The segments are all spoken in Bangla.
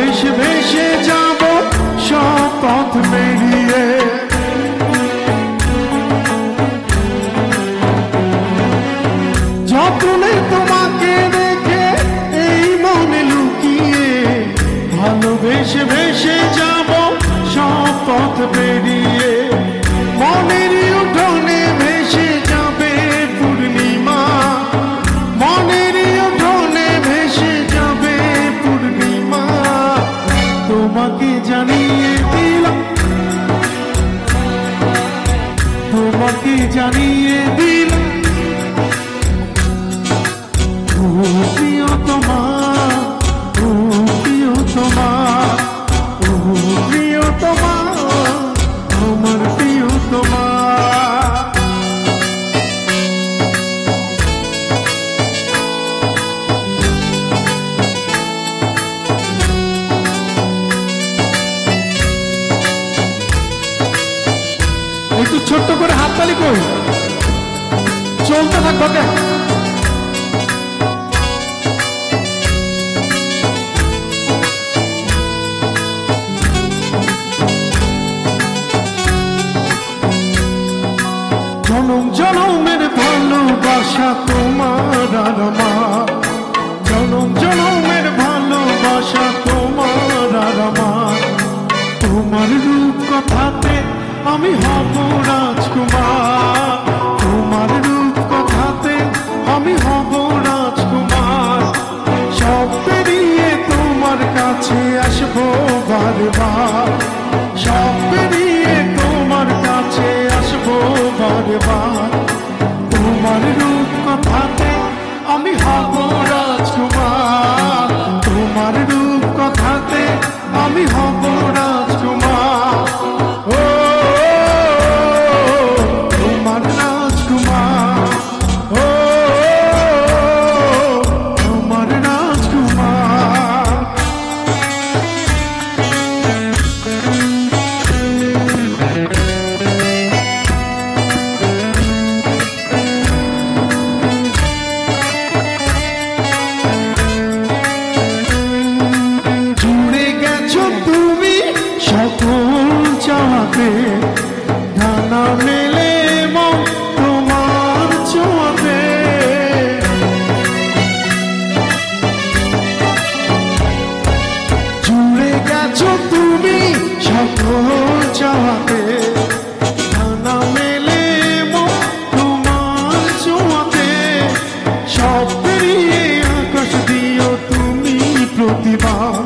ভেসে ভেসে যাব সব পথ পেরিয়ে। যতনে তোমাকে রেখে এই মনে লুকিয়ে, ভালোবেসে ভেসে যাব সব পথ পেরিয়ে। মনের উঠোনে ভেসে যাবে পূর্ণিমা, মনের উঠোনে ভেসে যাবে পূর্ণিমা। তোমাকে জানিয়ে দিলাম, তোমাকে জানিয়ে দিলাম ও প্রিয়তমা, ও প্রিয়তমা, ও প্রিয়তমা, আমার প্রিয়তমা। একটু ছোট্ট করে হাততালি কই, চলতে থাকবো কে। জনম জনমের ভালোবাসা তোমার আর আমার, জনম জনমের ভালোবাসা তোমার আর আমার। তোমার রূপ কথাতে আমি হব রাজকুমার, তোমার রূপ কথাতে আমি হব রাজকুমার। সব পেরিয়ে তোমার কাছে আসবো বারবার, সব পেরিয়ে তোমার কাছে আসবো বারবার। তোমার রূপ কথাতে আমি হব রাজকুমার, তোমার রূপ কথাতে আমি হব রাজকুমার। ও তোমার রাজকুমার, ও তোমার রাজকুমার। জুড়ে গেছো তুমি সকল চাওয়াতে, ডানা মেলে মন তোমার ছোঁয়াতে। জুড়ে গেছো তুমি সকল চাওয়াতে, ডানা মেলে মন তোমার ছোঁয়াতে। সব পেরিয়ে আকাশ দিও তুমি প্রতিবার,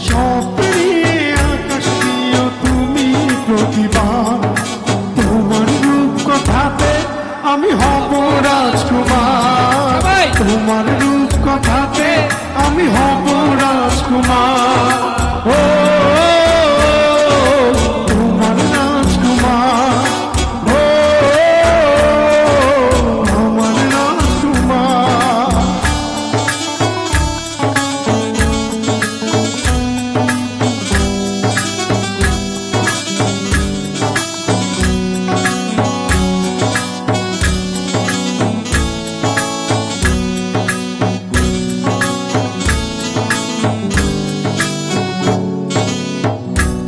সব পেরিয়ে আকাশ দিও তুমি প্রতিবার। তোমার রূপ কথাতে আমি হব রাজকুমার, তোমার রূপ কথাতে আমি হব রাজকুমার। ও তোমার রাজকুমার, ও আমার রাজকুমার।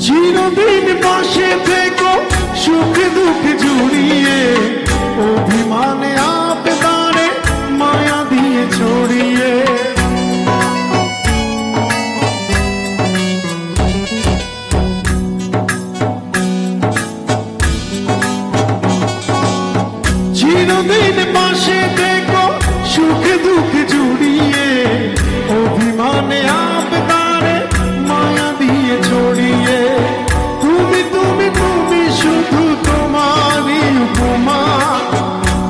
চিরদিন পাশে থেকো সুখে দুঃখে জড়িয়ে, অভিমানে আবেদনে মায়া দিয়ে ছড়িয়ে। চিরদিন পাশে থেকো সুখে দুঃখে জড়িয়ে, অভিমানে আবেদনে মায়া দিয়ে ছড়িয়ে। তুমি তুমি তুমি শুধু তোমারই উপমা,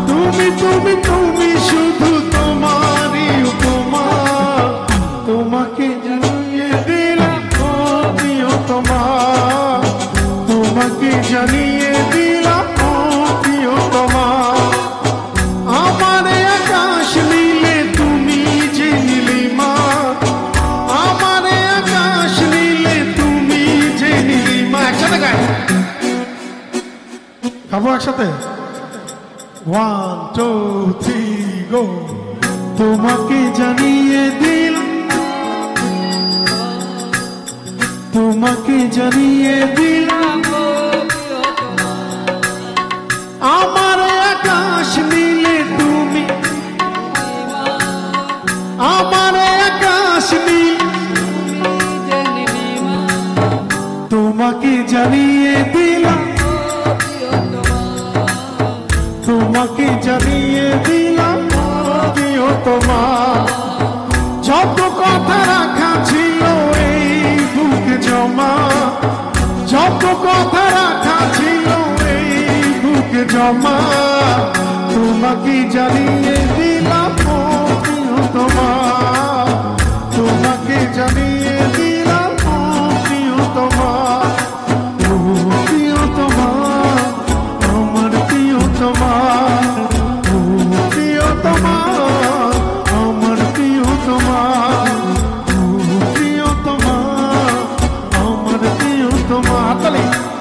তুমি তুমি তুমি শুধু তোমারই উপমা। তোমাকে জানিয়ে দিলাম ও প্রিয়তমা, তোমাকে জানিয়ে দিলাম ও প্রিয়তমা। আমার আকাশ নীলে তুমি যে নীলিমা, আমার আকাশ নীলে তুমি যে নীলিমা। একসাথে গাই, গাবো একসাথে। 1 2 3 গো। তোমাকে জানিয়ে দিলাম তোমাকে জানিয়ে দিলাম আমার আকাশ নীলে তুমি, আমার আকাশ নীল, তোমাকে জানিয়ে দিলাম, তোমাকে জানিয়ে দিলাম তোমার যত কথা রাখা ছিল এই বুক জমা, যত কথা রাখা ছিল এই বুক জমা, তোমাকে জানিয়ে দিলাম তোমার, তোমাকে জানিয়ে দিলাম তোমার, প্রিয় তোমার, আমার প্রিয় তোমার, প্রিয় তোমার, আমার প্রিয় তোমার, প্রিয় তোমার, আমার প্রিয় তোমার।